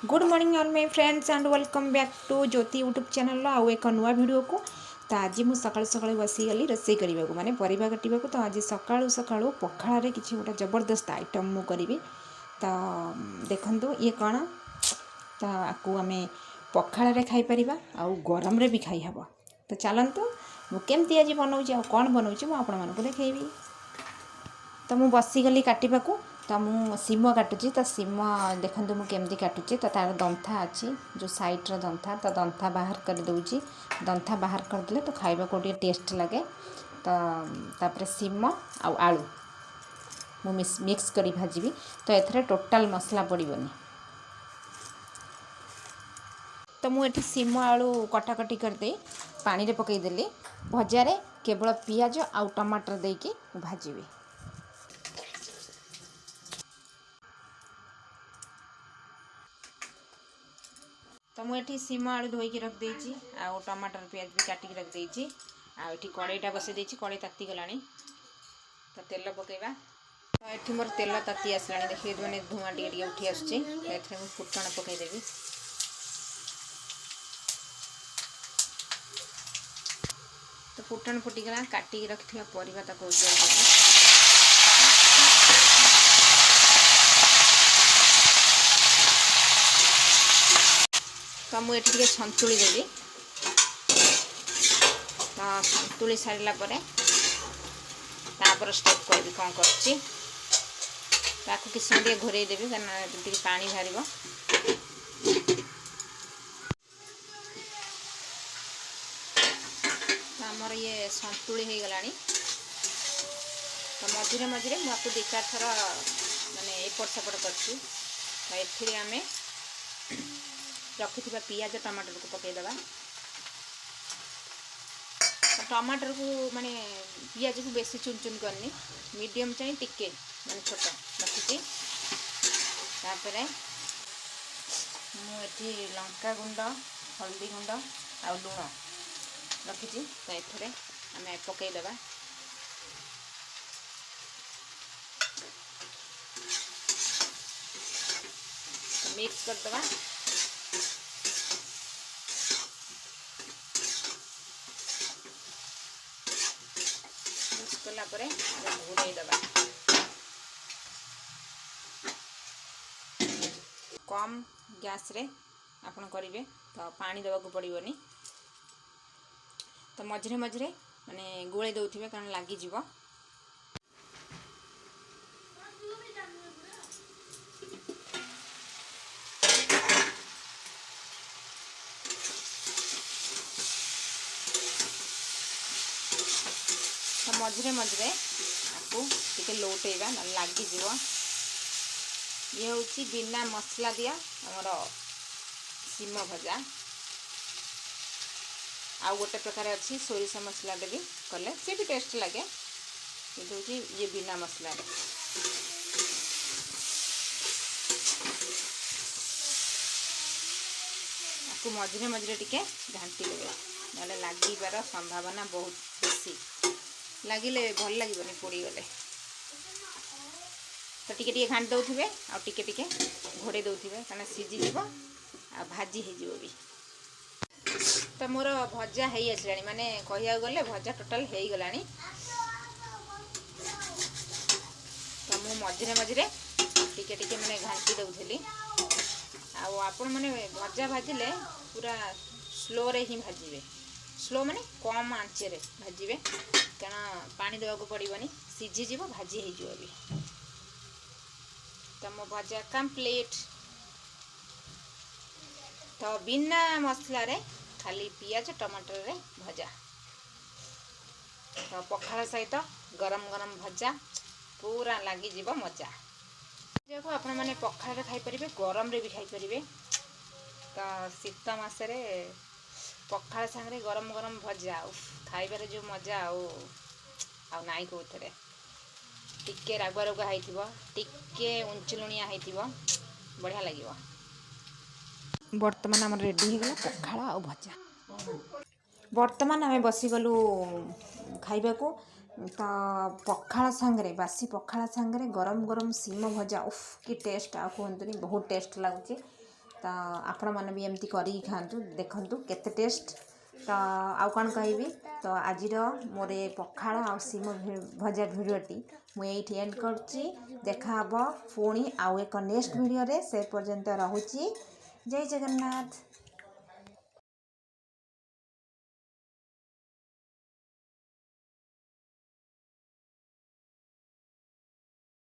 Good morning all my friends and welcome back to Jyoti YouTube channel आउ एक नुआ video को। तो आज मुझे सकाल सकाल बसीगली रोसई करने को माने परिवा काटा तो आज सकाळु सकाळु पखाड़े किसी गोटे जबरदस्त आइटम मु करी। तो देखु ये कौन तो आपको आम पखाड़े खाईपर आउ गरम रे भी खाई हेब। तो चलतु मुझे आज बनाऊँ आ कौन बनाऊँ मुझे देखी। तो मुझे बसीगली काटा तो मु सीम काटुची। तो सीम देखो मुझे काटुची तो तार दंथा अच्छी जो साइड्र दंथा तो दंथा बाहर कर दूची। दंथा बाहर करदे तो खाइबा को टेस्ट लगे। तो तापर सीम आउ आलू मु मिक्स करी भाजी। तो एथरे टोटाल मसला पड़ोनी। तो मुझे सीम आलू कटाकटी करदे पानी रे पकईदेली भजारे केवल पियाज आउ टमाटर देकी भाजी। तो मुझे सीम आलू धोईकी रखी आउ टमाटर पियाज भी काटिकी रखी। आठी कड़ईटा बसई कड़ई ताती गला। तो तेल पकेबा। तो ये मोर तेल ताती आसला देखिए मैंने धुआं टे उठी आसुची। तो ये फुटण पकईदेवी। तो फुटण फुटिगला काटिकी रखिथिबा परिबा ताको तो मुझे सन्तुली देवी। तो सन्तुली सारा पर स्टेप करी कौन कर किसी समय घोरे देवी कारण पानी बाहर। तो आमर ये सन्तुली हो गला। तो मझे मझे मुझे दु चार थर माने एपट सेपट कर आम रखि पियाज टमाटर को पकईदे। टमाटर को माने पियाज को बेसी चुन चुन करनी मीडियम चाहिए टिके माने छोट रखी। तापर मुझे लंका गुंड हल्दी गुंड आ लुण रखी। तो ये आम पकईदे। मिक्स करदे। कलापर घोड़े दबा। कम गैस रे आपन करेंगे तो पानी देवा पड़ोनी। तो मझे मझे माने गोले दौथे कारण लगिज। तो मझे मझे आपको टे लौटेगा लगिज। ये हूँ बिना मसला दिया आमर सीम भजा। आउ गोटे प्रकार अच्छी सोरिष मसला भी कले सी भी टेस्ट लगे। ये ये बिना मसला आपको मझे मझे टे घाटी देवे ना लगिबार संभावना बहुत बेसी। लगिले भल लगे पोड़ी गले। तो टिके घाटी दौथे आ टिके घोड़े दौथे कारण सीझीज आ भाजी हो भी। तो मोर भजा है आसला माने कहिया गले भजा टोटाल हो गला। तो मु मझे मझे टिके माने घाटी दौली। आपण मैंने भजा भाजिले पूरा स्लो रे ही भाजिबे। स्लो माने कम आंचे रे भाजिबे कारण पानी देवा पड़ोनी सीझीज भाजी हो भी। तो मो भजा कंप्लीट। तो बिना मसला रे खाली पियाज टमाटर रे भजा। तो पखाड़ सहित गरम गरम भजा पूरा लगिज मजा। देखो आपण मैंने पखाड़ खाई परिबे गरम रे भी खाई परिबे। तो शीत मासरे पखाड़ सांगे गरम गरम भजा खाइबार जो मजा आ नाई कौथे। टिके रागुआ रागुआ होइथिबो टिके उंचलुणिया होइथिबो बढ़िया लगिबो। बर्तमान आम रेडी हो गला पखाड़ आ भजा। बर्तमान आम बसीगलु खाइबा को। तो पखाड़ सांगे बासी पखाड़ सांगे गरम गरम सीम भजा उफ कि टेस्ट आ कहतुनी बहुत टेस्ट लगुच। तो आपण मैंने भी एमती कर खातु देखु केते टेस्ट। तो आउ कौन कहबी तो आज मोर पखाड़ आ सीम भजा भिडियोटी मुझे एंड करुच्ची। देखा पुणी आउ एक नेक्स्ट वीडियो रे से पर्यंत रहुची। जय जगन्नाथ।